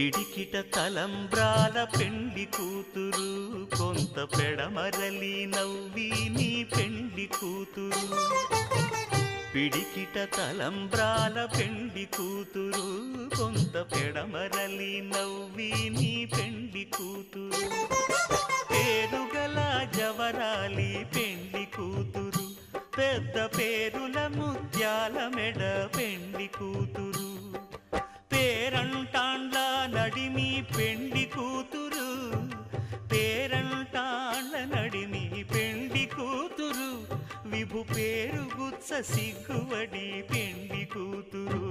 పిడికిట తలంబ్రాల పెండ్లి కూతురు కొంత పెడమరలి నవ్వి నీ పెండ్లి కూతురు పిడికిట తలంబ్రాల పెండ్లి కూతురు కొంత పెడమరలి నవ్వి నీ పెండ్లి కూతురు పేరుగల జవరాలి పెండ్లి కూతురు పెద్ద పేరుల ముత్యాల మెడ పెండ్లి కూతురు పేరంటాండ్ల నడిమి పెండ్లి కూతురు పేరంటాండ్ల నడిమి పెండ్లి కూతురు విభు పేరు గుత్స సిగ్గువడి పెండ్లి కూతురు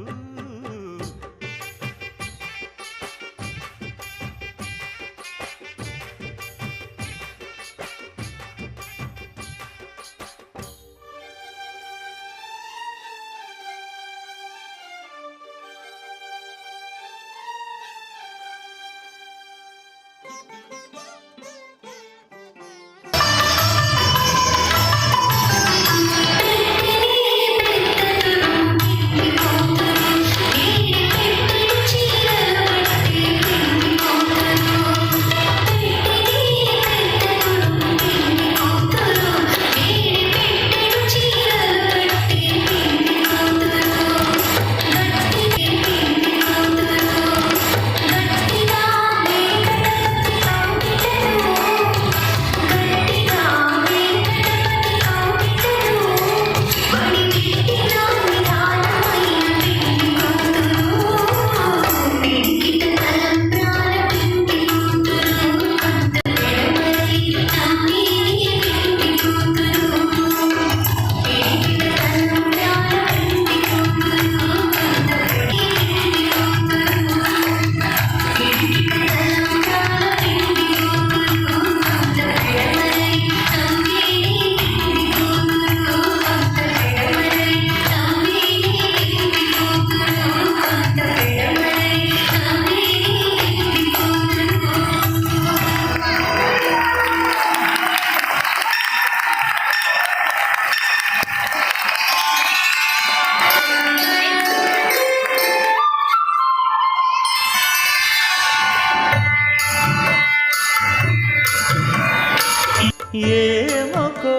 ఏమకో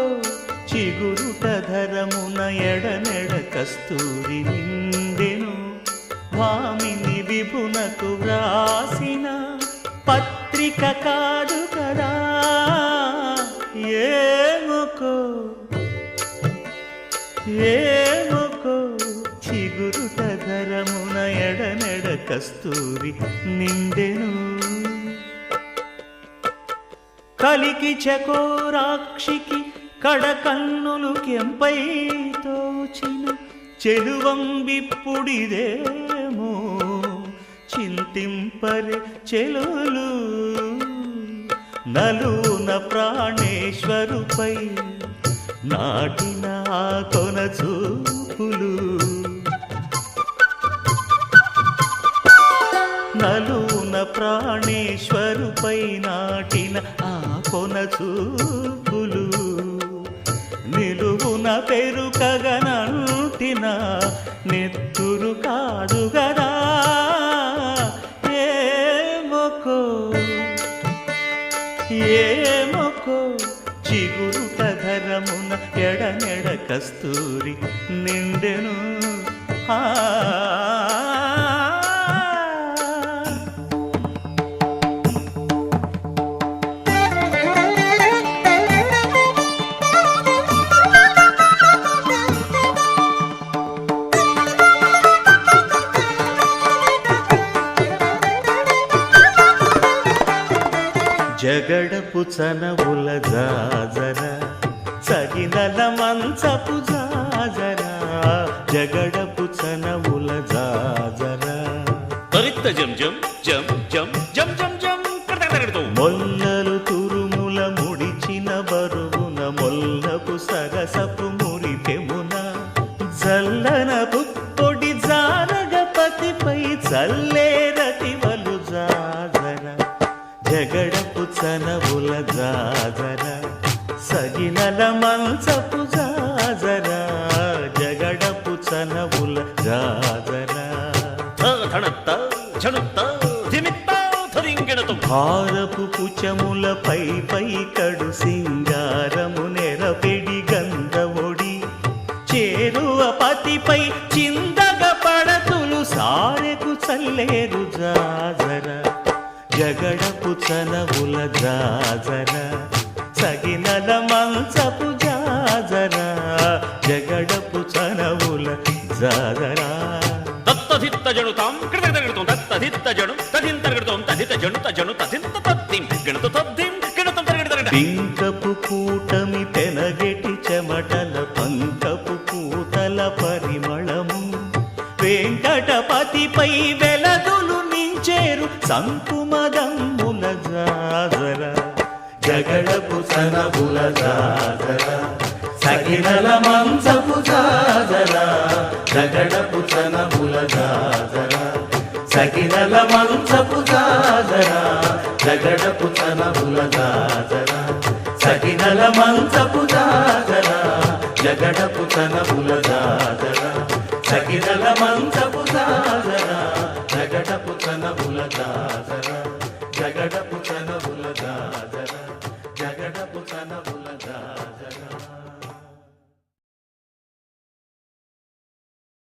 చిగురుట ధరమున ఎడనెడ కస్తూరి నిండెను భామిని విభునకు వ్రాసిన పత్రిక కాదు కదా ఏమకో చిగురుట ధరమున ఎడనెడ కస్తూరి నిండెను కలికి చకోరాక్షికి కడకన్నులు కెంపై తోచిన చెలువంబిప్పుడిదేమో చింతింపరి చెలులు నలున ప్రాణేశ్వరుపై నాటిన ఆ కొన చూపులు నలున ప్రాణేశ్వరుపై నాటిన ఆ కొన చూపులు నిలువున పెరుకగనంటిన నెత్తురు కాదు గదా ఏమొకో చిగురుట ధరమున ఎడనెడ కస్తూరి నిండెను జగడపు చనవుల జాజర సగినల మంచపు జాజర జగడపు చనవుల జాజర పరిత్త జం జం జం జం జం జం జం మొల్లలు తురుముల ముడిచిన బరువున మొల్లపు సరసపు మురిపెమున జల్లనపు పొడి జారగపతిపై చల్లేరతివలు జాజర జగడపు చనవుల జాజర సగినల మంచపు జాజర జగడపు చనవుల జాజర ధనత్త ఝణుత్త ధిమిత్త హారపు పుచములపై పై కడు సింగారము నెరపెడి గంధవొడి చేరువ పతిపై చిందగ పడతులు సారెకు చల్లేరు జాజర జగడపు చనవుల జాజర సగినల మంచపు జాజర జగడపు చనవుల జాజరా తత్తధిత్త జనుతాం కృతగణితం తత్తధిత్త జను తదింతర్గణితం తదిత జను తజను తదింత తద్దిం గణిత తద్దిం గణితం తరగడతరగడ పింకపు కూటమి పెనగెటి చెమటల పంకపు పూతల పరిమళము వెంకటపతిపై వెలదులు నించేరు సంకుమదమ్ముల జాజర జగడపు సనబుల జాజర సగినల మంచపు జాజర జగడపు సనబుల జాజర సగినల మంచపు జాజర జగడపు సనబుల జాజర సగినల మంచపు జాజర జగడపు సనబుల జాజర సగినల మంచపు జాజర జగడపు సనబుల జాజర జగడపు సనబుల జాజర జగడపు సనబుల జాజర